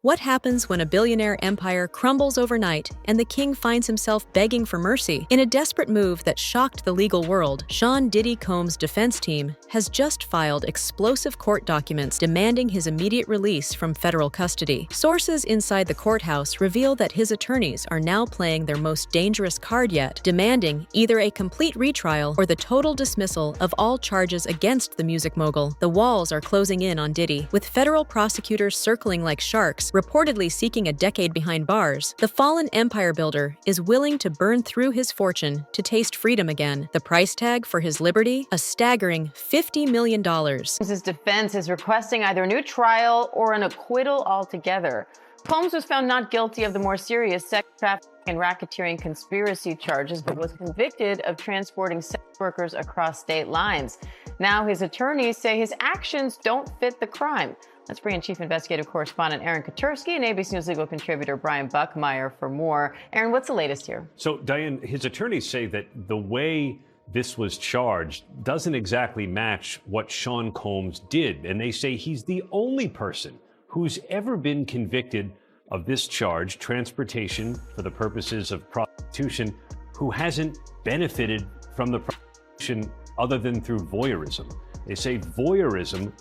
What happens when a billionaire empire crumbles overnight and the king finds himself begging for mercy? In a desperate move that shocked the legal world, Sean Diddy Combs' defense team has just filed explosive court documents demanding his immediate release from federal custody. Sources inside the courthouse reveal that his attorneys are now playing their most dangerous card yet, demanding either a complete retrial or the total dismissal of all charges against the music mogul. The walls are closing in on Diddy, with federal prosecutors circling like sharks, reportedly seeking a decade behind bars. The fallen empire builder is willing to burn through his fortune to taste freedom again. The price tag for his liberty? A staggering $50 million. His defense is requesting either a new trial or an acquittal altogether. Combs was found not guilty of the more serious sex trafficking and racketeering conspiracy charges, but was convicted of transporting sex workers across state lines. Now his attorneys say his actions don't fit the crime. Let's bring in Chief Investigative Correspondent Aaron Katersky and ABC News legal contributor Brian Buckmeyer for more. Aaron, what's the latest here? So, Diane, his attorneys say that the way this was charged doesn't exactly match what Sean Combs did. And they say he's the only person who's ever been convicted of this charge, transportation for the purposes of prostitution, who hasn't benefited from the prostitution other than through voyeurism. They say voyeurism,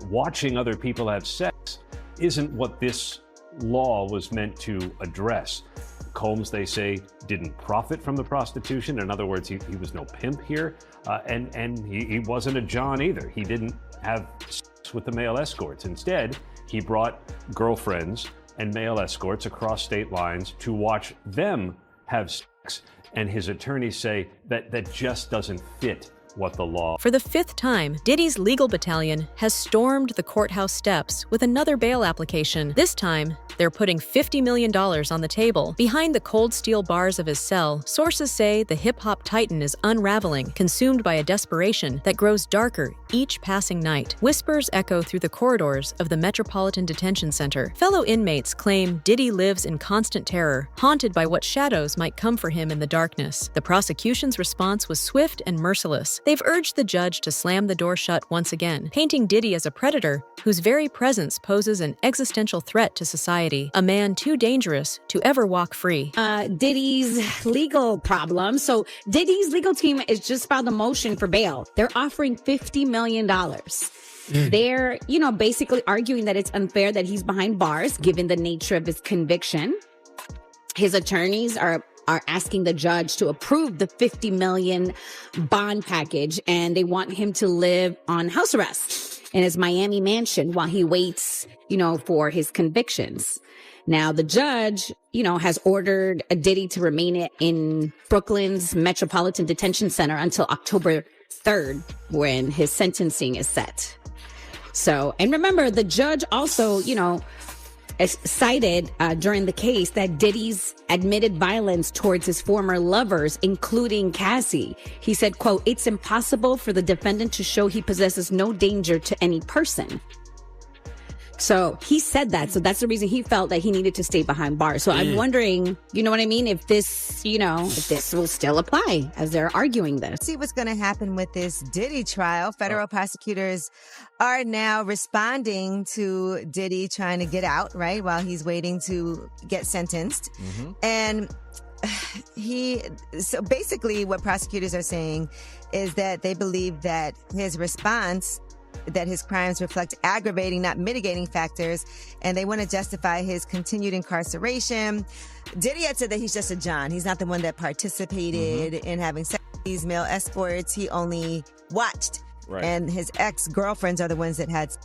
watching other people have sex, isn't what this law was meant to address. Combs, they say, didn't profit from the prostitution. In other words, he was no pimp here. And he wasn't a John either. He didn't have sex with the male escorts. Instead, he brought girlfriends and male escorts across state lines to watch them have sex. And his attorneys say that just doesn't fit what the law. For the fifth time, Diddy's legal battalion has stormed the courthouse steps with another bail application. This time, they're putting $50 million on the table. Behind the cold steel bars of his cell, sources say the hip-hop titan is unraveling, consumed by a desperation that grows darker each passing night. Whispers echo through the corridors of the Metropolitan Detention Center. Fellow inmates claim Diddy lives in constant terror, haunted by what shadows might come for him in the darkness. The prosecution's response was swift and merciless. They've urged the judge to slam the door shut once again, painting Diddy as a predator whose very presence poses an existential threat to society, a man too dangerous to ever walk free. Diddy's legal problem. So Diddy's legal team has just filed a motion for bail. They're offering $50 million. They're, basically arguing that it's unfair that he's behind bars, given the nature of his conviction. His attorneys are asking the judge to approve the $50 million bond package, and they want him to live on house arrest in his Miami mansion while he waits, for his convictions. Now, the judge, has ordered Diddy to remain in Brooklyn's Metropolitan Detention Center until October 3rd, when his sentencing is set. So, and remember, the judge also, cited during the case that Diddy's admitted violence towards his former lovers, including Cassie. He said, quote, "It's impossible for the defendant to show he possesses no danger to any person." So he said that. So that's the reason he felt that he needed to stay behind bars. So I'm wondering, you know what I mean? If this, if this will still apply as they're arguing this. See what's going to happen with this Diddy trial. Federal prosecutors are now responding to Diddy trying to get out, right, while he's waiting to get sentenced. And so basically what prosecutors are saying is that they believe that his response, that his crimes reflect aggravating, not mitigating factors, and they want to justify his continued incarceration. Diddy had said that he's just a John. He's not the one that participated in having sex with these male escorts. He only watched. Right. And his ex-girlfriends are the ones that had.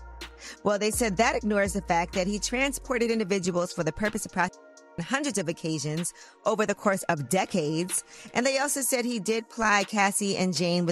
Well, they said that ignores the fact that he transported individuals for the purpose of prostitution on hundreds of occasions over the course of decades. And they also said he did ply Cassie and Jane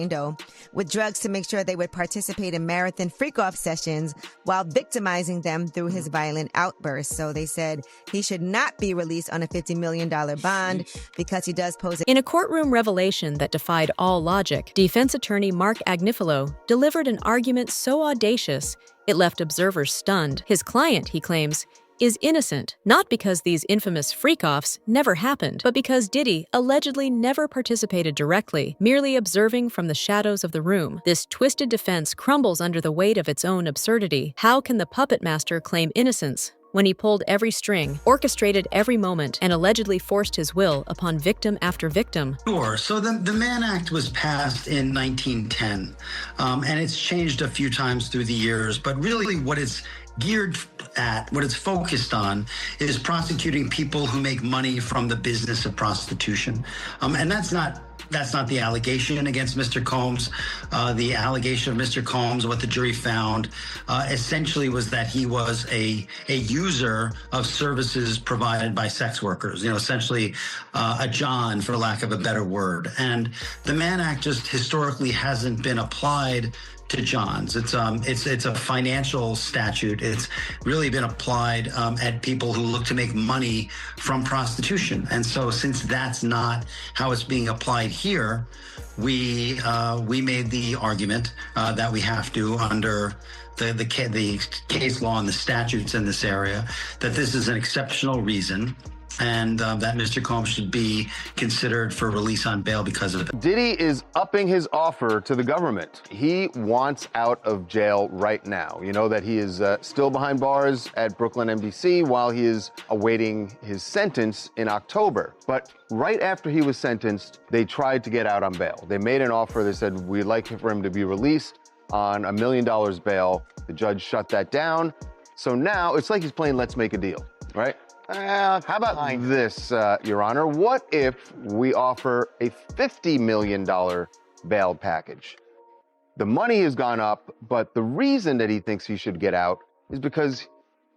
Doe with drugs to make sure they would participate in marathon freak-off sessions while victimizing them through his violent outbursts. So they said he should not be released on a $50 million bond because he does pose In a courtroom revelation that defied all logic, defense attorney Mark Agnifilo delivered an argument so audacious it left observers stunned. His client, he claims, is innocent, not because these infamous freak-offs never happened, but because Diddy allegedly never participated directly, merely observing from the shadows of the room. This twisted defense crumbles under the weight of its own absurdity. How can the puppet master claim innocence when he pulled every string, orchestrated every moment, and allegedly forced his will upon victim after victim. Sure. So the Mann Act was passed in 1910, and it's changed a few times through the years, but really what it's geared at, what it's focused on, is prosecuting people who make money from the business of prostitution. And that's not the allegation against Mr. Combs. The allegation of Mr. Combs, what the jury found, essentially was that he was a user of services provided by sex workers, essentially a John, for lack of a better word. And the Mann Act just historically hasn't been applied to Johns. It's a financial statute. It's really been applied at people who look to make money from prostitution. And so since that's not how it's being applied here, we made the argument that we have to, under the case law and the statutes in this area, that this is an exceptional reason, and that Mr. Combs should be considered for release on bail because of it. Diddy is upping his offer to the government. He wants out of jail right now. You know that he is still behind bars at Brooklyn MDC while he is awaiting his sentence in October. But right after he was sentenced, they tried to get out on bail. They made an offer. They said, we'd like for him to be released on $1 million bail. The judge shut that down. So now it's like he's playing Let's Make a Deal, right? How about this, Your Honor? What if we offer a $50 million bail package? The money has gone up, but the reason that he thinks he should get out is because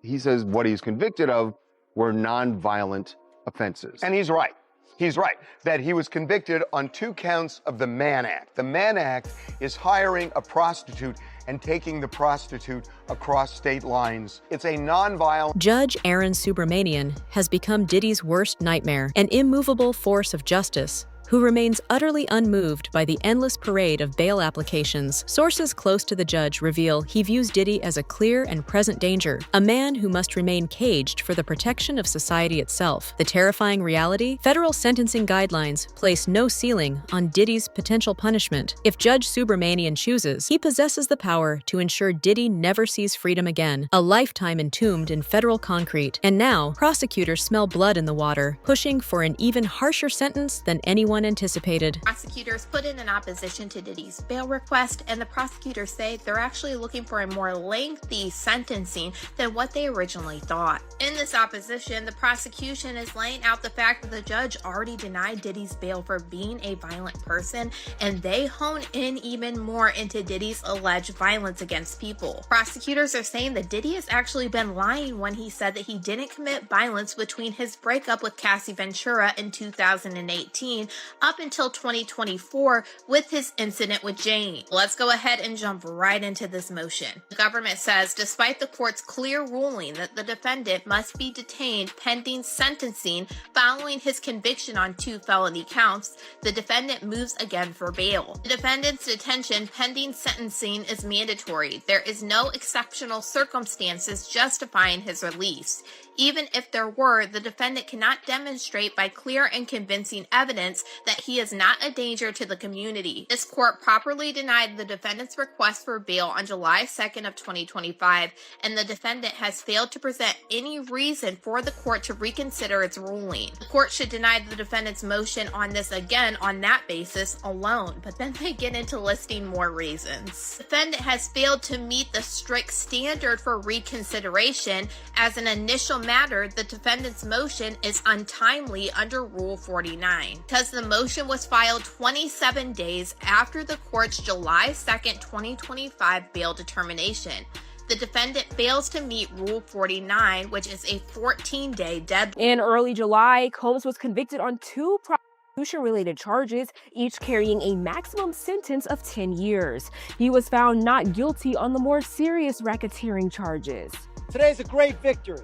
he says what he's convicted of were nonviolent offenses. And he's right. He's right that he was convicted on 2 counts of the Mann Act. The Mann Act is hiring a prostitute and taking the prostitute across state lines. It's a nonviolent. Judge Aaron Subramanian has become Diddy's worst nightmare, an immovable force of justice who remains utterly unmoved by the endless parade of bail applications. Sources close to the judge reveal he views Diddy as a clear and present danger, a man who must remain caged for the protection of society itself. The terrifying reality? Federal sentencing guidelines place no ceiling on Diddy's potential punishment. If Judge Subramanian chooses, he possesses the power to ensure Diddy never sees freedom again, a lifetime entombed in federal concrete. And now, prosecutors smell blood in the water, pushing for an even harsher sentence than anyone anticipated. Prosecutors put in an opposition to Diddy's bail request, and the prosecutors say they're actually looking for a more lengthy sentencing than what they originally thought. In this opposition, the prosecution is laying out the fact that the judge already denied Diddy's bail for being a violent person, and they hone in even more into Diddy's alleged violence against people. Prosecutors are saying that Diddy has actually been lying when he said that he didn't commit violence between his breakup with Cassie Ventura in 2018 up until 2024 with his incident with Jane. Let's go ahead and jump right into this motion. The government says, despite the court's clear ruling that the defendant must be detained pending sentencing following his conviction on 2 felony counts, the defendant moves again for bail. The defendant's detention pending sentencing is mandatory. There is no exceptional circumstances justifying his release. Even if there were, the defendant cannot demonstrate by clear and convincing evidence that he is not a danger to the community. This court properly denied the defendant's request for bail on July 2nd of 2025, and the defendant has failed to present any reason for the court to reconsider its ruling. The court should deny the defendant's motion on this again on that basis alone, but then they get into listing more reasons. The defendant has failed to meet the strict standard for reconsideration. As an initial matter, the defendant's motion is untimely under Rule 49 because the motion was filed 27 days after the court's July 2nd, 2025 bail determination. The defendant fails to meet Rule 49, which is a 14-day deadline. In early July, Combs was convicted on 2 prostitution-related charges, each carrying a maximum sentence of 10 years. He was found not guilty on the more serious racketeering charges. Today's a great victory.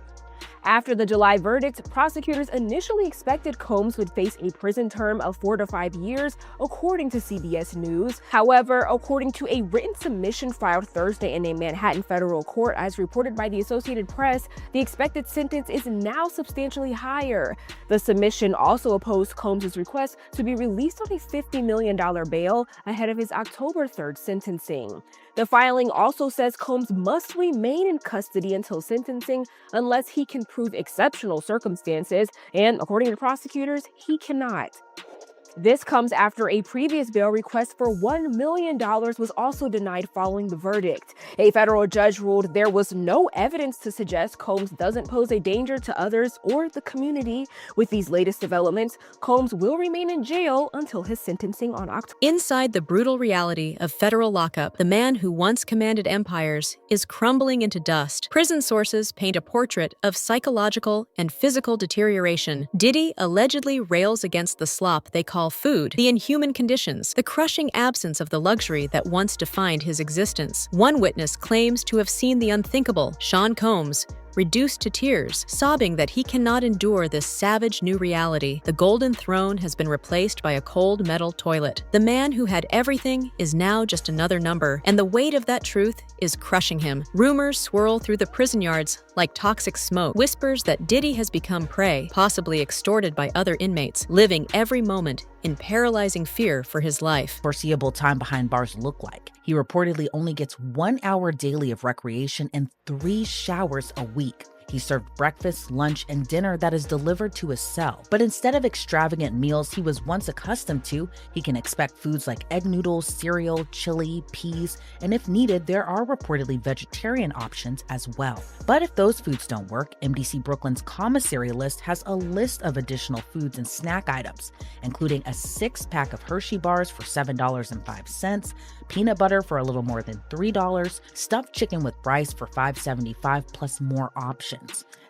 After the July verdict, prosecutors initially expected Combs would face a prison term of 4 to 5 years, according to CBS News. However, according to a written submission filed Thursday in a Manhattan federal court, as reported by the Associated Press, the expected sentence is now substantially higher. The submission also opposed Combs' request to be released on a $50 million bail ahead of his October 3rd sentencing. The filing also says Combs must remain in custody until sentencing unless he can prove exceptional circumstances, and according to prosecutors, he cannot. This comes after a previous bail request for $1 million was also denied following the verdict. A federal judge ruled there was no evidence to suggest Combs doesn't pose a danger to others or the community. With these latest developments, Combs will remain in jail until his sentencing on October. Inside the brutal reality of federal lockup, the man who once commanded empires is crumbling into dust. Prison sources paint a portrait of psychological and physical deterioration. Diddy allegedly rails against the slop they call food, the inhuman conditions, the crushing absence of the luxury that once defined his existence. One witness claims to have seen the unthinkable, Sean Combs, reduced to tears, sobbing that he cannot endure this savage new reality. The golden throne has been replaced by a cold metal toilet. The man who had everything is now just another number, and the weight of that truth is crushing him. Rumors swirl through the prison yards like toxic smoke, whispers that Diddy has become prey, possibly extorted by other inmates, living every moment in paralyzing fear for his life. Foreseeable time behind bars look like. He reportedly only gets 1 hour daily of recreation and 3 showers a week. He's served breakfast, lunch, and dinner that is delivered to his cell. But instead of extravagant meals he was once accustomed to, he can expect foods like egg noodles, cereal, chili, peas, and if needed, there are reportedly vegetarian options as well. But if those foods don't work, MDC Brooklyn's commissary list has a list of additional foods and snack items, including a 6-pack of Hershey bars for $7.05, peanut butter for a little more than $3, stuffed chicken with rice for $5.75, plus more options.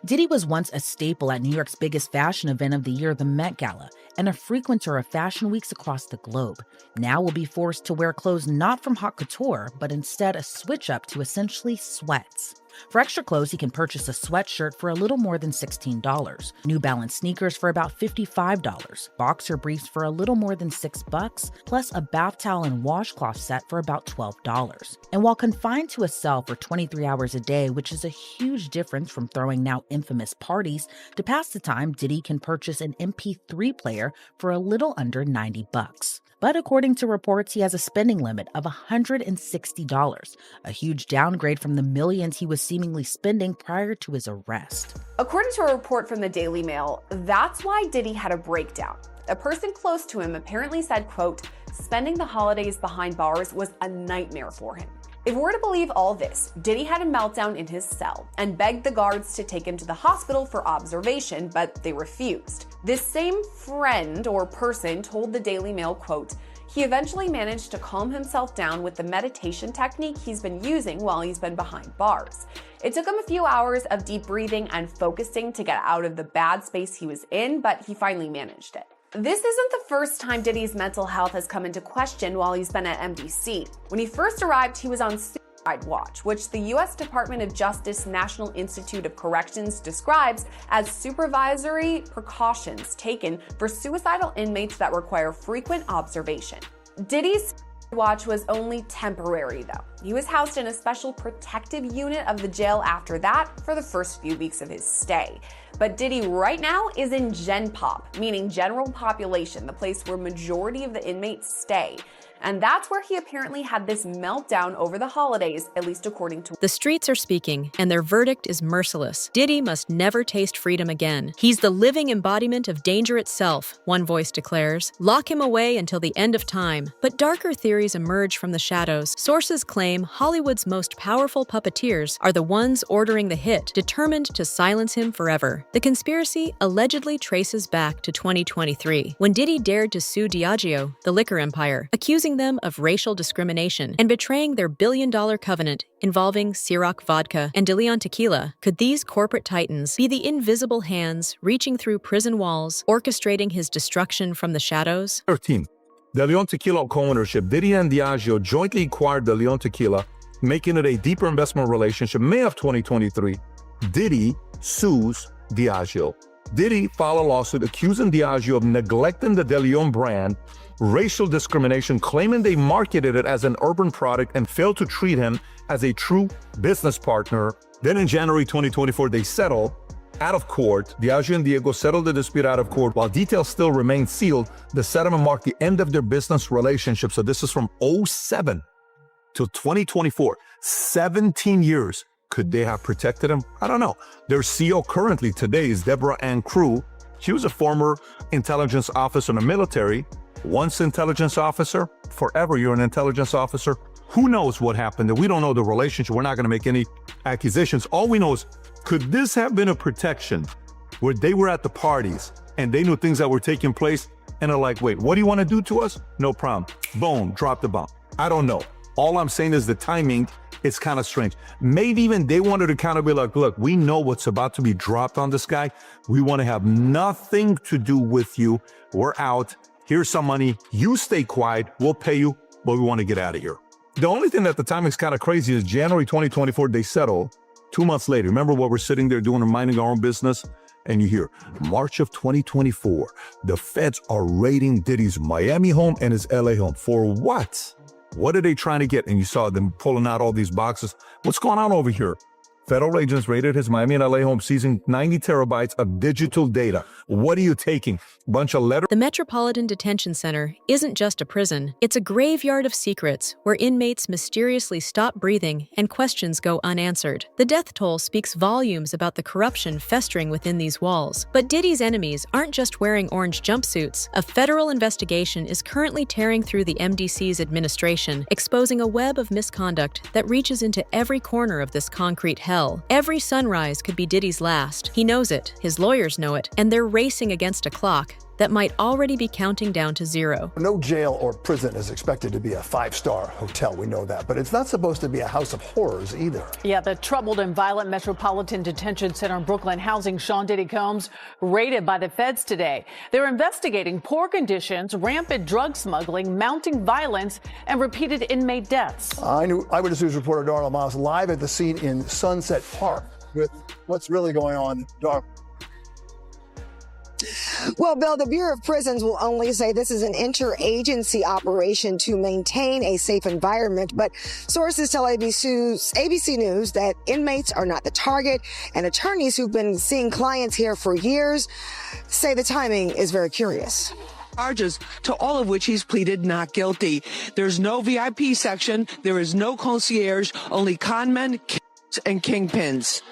Diddy was once a staple at New York's biggest fashion event of the year, the Met Gala, and a frequenter of fashion weeks across the globe. Now will be forced to wear clothes not from haute couture, but instead a switch up to essentially sweats. For extra clothes, he can purchase a sweatshirt for a little more than $16, New Balance sneakers for about $55, boxer briefs for a little more than $6, plus a bath towel and washcloth set for about $12. And while confined to a cell for 23 hours a day, which is a huge difference from throwing now infamous parties, to pass the time, Diddy can purchase an MP3 player for a little under $90. But according to reports, he has a spending limit of $160, a huge downgrade from the millions he was seemingly spending prior to his arrest. According to a report from the Daily Mail, that's why Diddy had a breakdown. A person close to him apparently said, quote, "Spending the holidays behind bars was a nightmare for him." If we're to believe all this, Diddy had a meltdown in his cell and begged the guards to take him to the hospital for observation, but they refused. This same friend or person told the Daily Mail, quote, "He eventually managed to calm himself down with the meditation technique he's been using while he's been behind bars. It took him a few hours of deep breathing and focusing to get out of the bad space he was in, but he finally managed it." This isn't the first time Diddy's mental health has come into question while he's been at MDC. When he first arrived, he was on suicide watch, which the U.S. Department of Justice National Institute of Corrections describes as supervisory precautions taken for suicidal inmates that require frequent observation. Diddy's watch was only temporary, though. He was housed in a special protective unit of the jail after that for the first few weeks of his stay. But Diddy right now is in Gen Pop, meaning general population, the place where majority of the inmates stay. And that's where he apparently had this meltdown over the holidays, at least according to... The streets are speaking, and their verdict is merciless. Diddy must never taste freedom again. He's the living embodiment of danger itself, one voice declares. Lock him away until the end of time. But darker theories emerge from the shadows. Sources claim Hollywood's most powerful puppeteers are the ones ordering the hit, determined to silence him forever. The conspiracy allegedly traces back to 2023, when Diddy dared to sue Diageo, the liquor empire, accusing them of racial discrimination and betraying their billion-dollar covenant involving Ciroc vodka and De Leon tequila. Could these corporate titans be the invisible hands reaching through prison walls, orchestrating his destruction from the shadows? 13. De Leon Tequila co-ownership. Diddy and Diageo jointly acquired De Leon Tequila, making it a deeper investment relationship. May of 2023, Diddy sues Diageo. Diddy filed a lawsuit accusing Diageo of neglecting the De Leon brand, racial discrimination, claiming they marketed it as an urban product and failed to treat him as a true business partner. Then in January 2024, they settled out of court. Diageo and Diego settled the dispute out of court. While details still remain sealed, the settlement marked the end of their business relationship. So this is from 2007 till 2024. 17 years. Could they have protected him? I don't know. Their CEO currently today is Deborah Ann Crew. She was a former intelligence officer in the military. Once intelligence officer, forever you're an intelligence officer. Who knows what happened? We don't know the relationship. We're not going to make any accusations. All we know is, could this have been a protection where they were at the parties and they knew things that were taking place and are like, wait, what do you want to do to us? No problem. Boom, drop the bomb. I don't know. All I'm saying is the timing is kind of strange. Maybe even they wanted to kind of be like, look, we know what's about to be dropped on this guy. We want to have nothing to do with you. We're out. Here's some money. You stay quiet. We'll pay you, but we want to get out of here. The only thing that the timing is kind of crazy is January 2024, they settle. 2 months later, remember what we're sitting there doing and minding our own business? And you hear, March of 2024, the feds are raiding Diddy's Miami home and his LA home. For what? What are they trying to get? And you saw them pulling out all these boxes. What's going on over here? Federal agents raided his Miami and LA home, seizing 90 terabytes of digital data. What are you taking? Bunch of letters? The Metropolitan Detention Center isn't just a prison. It's a graveyard of secrets where inmates mysteriously stop breathing and questions go unanswered. The death toll speaks volumes about the corruption festering within these walls. But Diddy's enemies aren't just wearing orange jumpsuits. A federal investigation is currently tearing through the MDC's administration, exposing a web of misconduct that reaches into every corner of this concrete hell. Every sunrise could be Diddy's last. He knows it, his lawyers know it, and they're racing against a clock that might already be counting down to zero. No jail or prison is expected to be a five-star hotel, we know that, but it's not supposed to be a house of horrors either. Yeah, the troubled and violent Metropolitan Detention Center in Brooklyn housing Sean Diddy Combs raided by the feds today. They're investigating poor conditions, rampant drug smuggling, mounting violence, and repeated inmate deaths. Eyewitness News reporter Darla Miles live at the scene in Sunset Park with what's really going on. Darla. Well, Bill, the Bureau of Prisons will only say this is an interagency operation to maintain a safe environment. But sources tell ABC News that inmates are not the target, and attorneys who've been seeing clients here for years say the timing is very curious. Charges, to all of which he's pleaded not guilty. There's no VIP section. There is no concierge, only conmen, killers, and kingpins.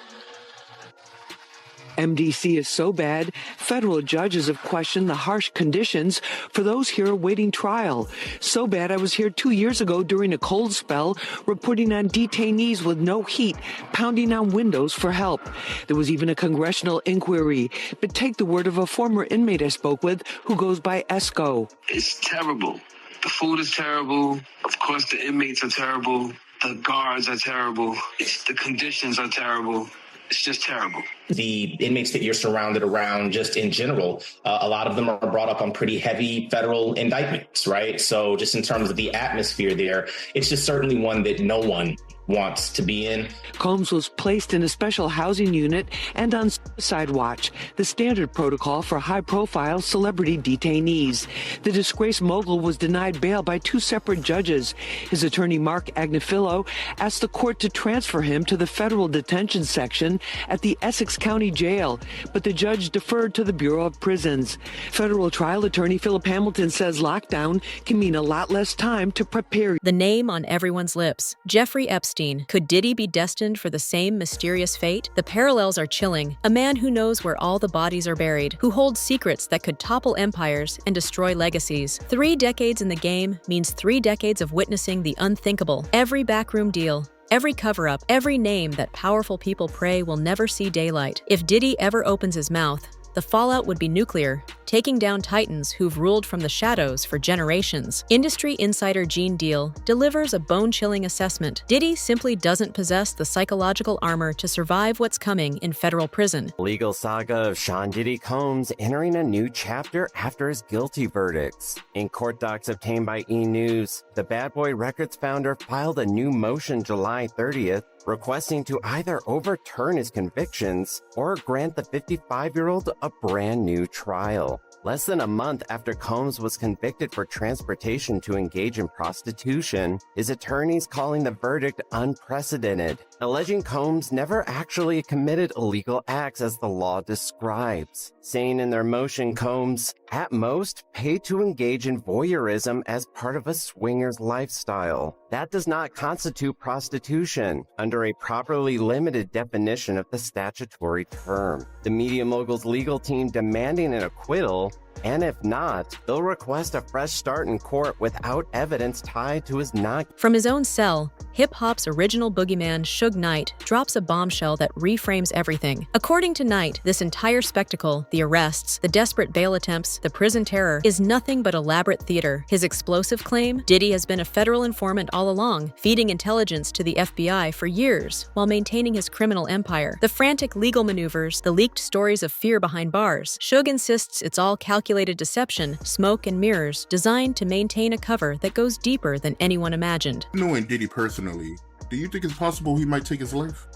MDC is so bad, federal judges have questioned the harsh conditions for those here awaiting trial. So bad I was here 2 years ago during a cold spell, reporting on detainees with no heat, pounding on windows for help. There was even a congressional inquiry. But take the word of a former inmate I spoke with who goes by Esco. It's terrible. The food is terrible. Of course, the inmates are terrible. The guards are terrible. The conditions are terrible. It's just terrible. The inmates that you're surrounded around, just in general, a lot of them are brought up on pretty heavy federal indictments, right? So just in terms of the atmosphere there, it's just certainly one that no one wants to be in. Combs was placed in a special housing unit and on suicide watch, the standard protocol for high-profile celebrity detainees. The disgraced mogul was denied bail by 2 separate judges. His attorney, Mark Agnifilo, asked the court to transfer him to the federal detention section at the Essex County Jail, but the judge deferred to the Bureau of Prisons. Federal trial attorney Philip Hamilton says lockdown can mean a lot less time to prepare. The name on everyone's lips, Jeffrey Epstein. Could Diddy be destined for the same mysterious fate? The parallels are chilling. A man who knows where all the bodies are buried, who holds secrets that could topple empires and destroy legacies. 3 decades in the game means 3 decades of witnessing the unthinkable. Every backroom deal, every cover-up, every name that powerful people pray will never see daylight. If Diddy ever opens his mouth, the fallout would be nuclear, taking down titans who've ruled from the shadows for generations. Industry insider Gene Deal delivers a bone-chilling assessment. Diddy simply doesn't possess the psychological armor to survive what's coming in federal prison. Legal saga of Sean Diddy Combs entering a new chapter after his guilty verdicts. In court docs obtained by E! News, the Bad Boy Records founder filed a new motion July 30th, requesting to either overturn his convictions or grant the 55-year-old a brand new trial. Less than a month after Combs was convicted for transportation to engage in prostitution, his attorneys calling the verdict unprecedented, alleging Combs never actually committed illegal acts as the law describes. Saying in their motion, Combs At most, pay to engage in voyeurism as part of a swinger's lifestyle. That does not constitute prostitution under a properly limited definition of the statutory term. The media mogul's legal team demanding an acquittal, and if not, they'll request a fresh start in court without evidence tied to his not. From his own cell, hip-hop's original boogeyman, Suge Knight, drops a bombshell that reframes everything. According to Knight, this entire spectacle, the arrests, the desperate bail attempts, the prison terror, is nothing but elaborate theater. His explosive claim? Diddy has been a federal informant all along, feeding intelligence to the FBI for years while maintaining his criminal empire. The frantic legal maneuvers, the leaked stories of fear behind bars. Suge insists it's all calculated deception, smoke and mirrors, designed to maintain a cover that goes deeper than anyone imagined. Knowing Diddy personally, do you think it's possible he might take his life?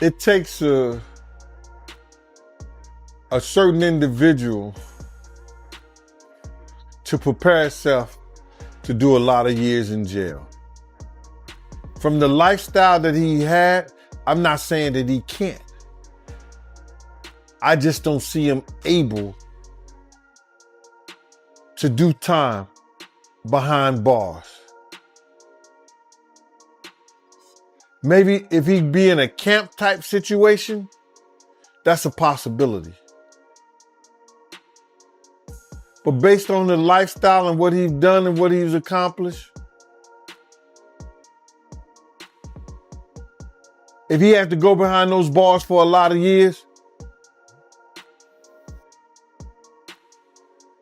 It takes a certain individual to prepare himself to do a lot of years in jail. From the lifestyle that he had, I'm not saying that he can't. I just don't see him able to do time behind bars. Maybe if he'd be in a camp type situation, that's a possibility. But based on the lifestyle and what he's done and what he's accomplished, if he had to go behind those bars for a lot of years,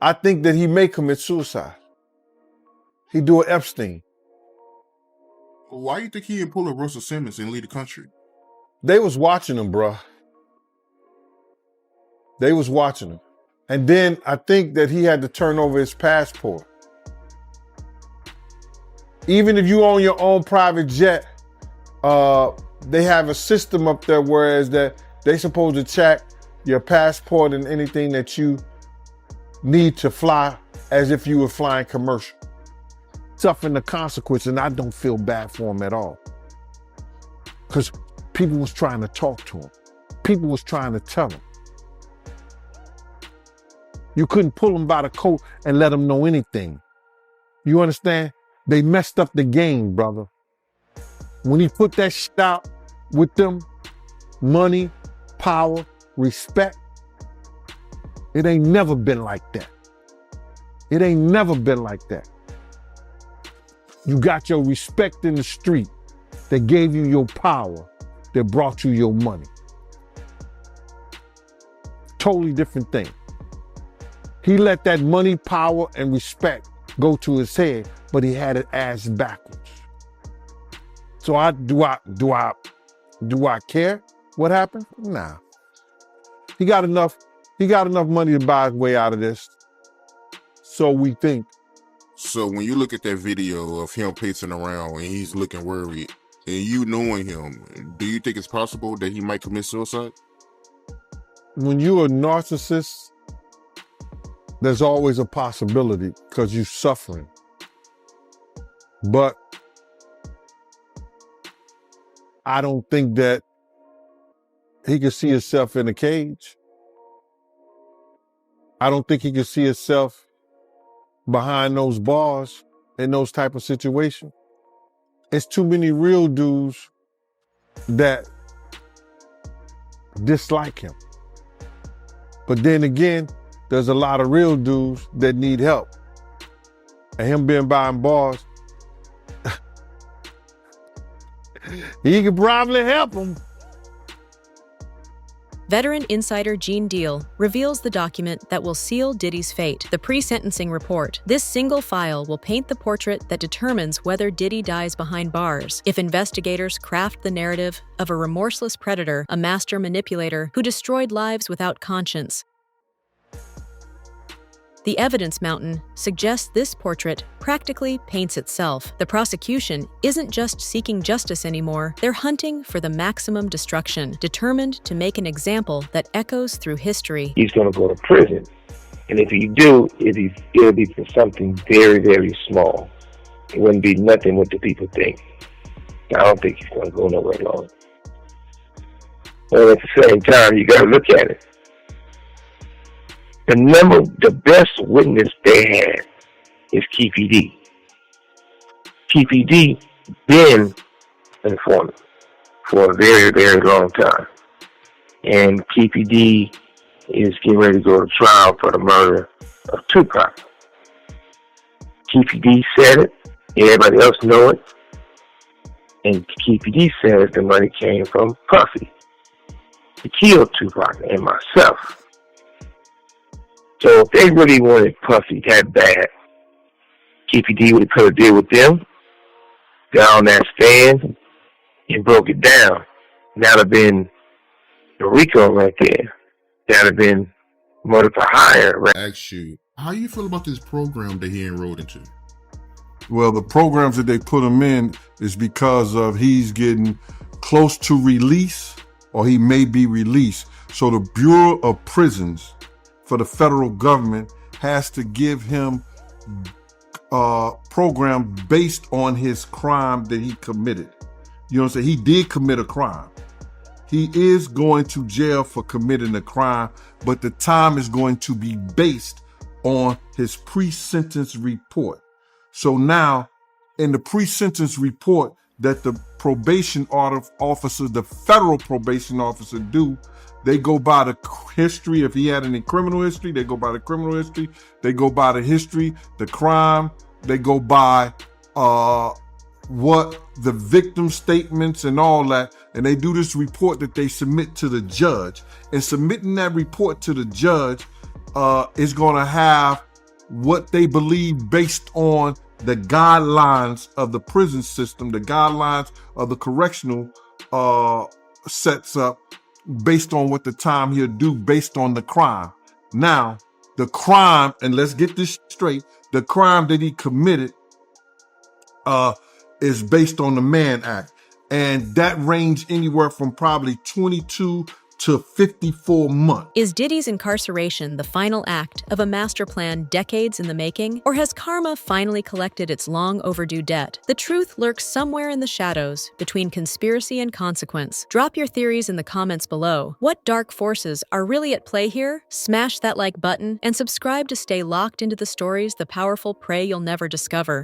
I think that he may commit suicide. He'd do an Epstein. Why do you think he didn't pull a Russell Simmons and leave the country? They was watching him, bruh. They was watching him. And then I think that he had to turn over his passport. Even if you own your own private jet, they have a system up there whereas that they supposed to check your passport and anything that you need to fly as if you were flying commercial. Suffering the consequence, and I don't feel bad for him at all. Because people was trying to talk to him. People was trying to tell him. You couldn't pull him by the coat and let him know anything. You understand? They messed up the game, brother. When he put that shit out with them, money, power, respect, it ain't never been like that. It ain't never been like that. You got your respect in the street that gave you your power, that brought you your money. Totally different thing. He let that money, power, and respect go to his head, but he had it ass backwards. So do I care what happened? Nah. He got enough money to buy his way out of this. So we think. So when you look at that video of him pacing around and he's looking worried, and you knowing him, do you think it's possible that he might commit suicide? When you're a narcissist, there's always a possibility because you're suffering. But I don't think that he can see himself in a cage. I don't think he can see himself behind those bars in those type of situations. It's too many real dudes that dislike him. But then again, there's a lot of real dudes that need help. And him being behind bars, he could probably help them. Veteran insider Gene Deal reveals the document that will seal Diddy's fate, the pre-sentencing report. This single file will paint the portrait that determines whether Diddy dies behind bars, if investigators craft the narrative of a remorseless predator, a master manipulator who destroyed lives without conscience. The evidence mountain suggests this portrait practically paints itself. The prosecution isn't just seeking justice anymore, they're hunting for the maximum destruction, determined to make an example that echoes through history. He's going to go to prison. And if he do, it'll be for something very, very small. It wouldn't be nothing what the people think. I don't think he's going to go nowhere long. But at the same time, you got to look at it. The best witness they had is KPD. KPD been informant for a very, very long time. And KPD is getting ready to go to trial for the murder of Tupac. KPD said it, everybody else know it, and KPD says the money came from Puffy to kill Tupac and myself. So if they really wanted Puffy that bad, KPD would have could have deal with them, got on that stand, and broke it down. That would have been the RICO right there. That would have been murder for hire. Right? Ask you, how you feel about this program that he enrolled into? Well, the programs that they put him in is because of he's getting close to release, or he may be released. So the Bureau of Prisons for the federal government has to give him a program based on his crime that he committed. You know what I'm saying? He did commit a crime. He is going to jail for committing a crime, but the time is going to be based on his pre-sentence report. So now, in the pre-sentence report that the probation officers, the federal probation officer do, they go by the history. If he had any criminal history, they go by the criminal history. They go by the history, the crime. They go by what the victim statements and all that. And they do this report that they submit to the judge. And submitting that report to the judge is going to have what they believe based on the guidelines of the prison system, the guidelines of the correctional sets up based on what the time he'll do based on the crime. Now, the crime, and let's get this straight, the crime that he committed is based on the Mann Act. And that ranged anywhere from probably 22 to 54 months. Is Diddy's incarceration the final act of a master plan decades in the making? Or has karma finally collected its long overdue debt? The truth lurks somewhere in the shadows between conspiracy and consequence. Drop your theories in the comments below. What dark forces are really at play here? Smash that like button and subscribe to stay locked into the stories the powerful pray you'll never discover.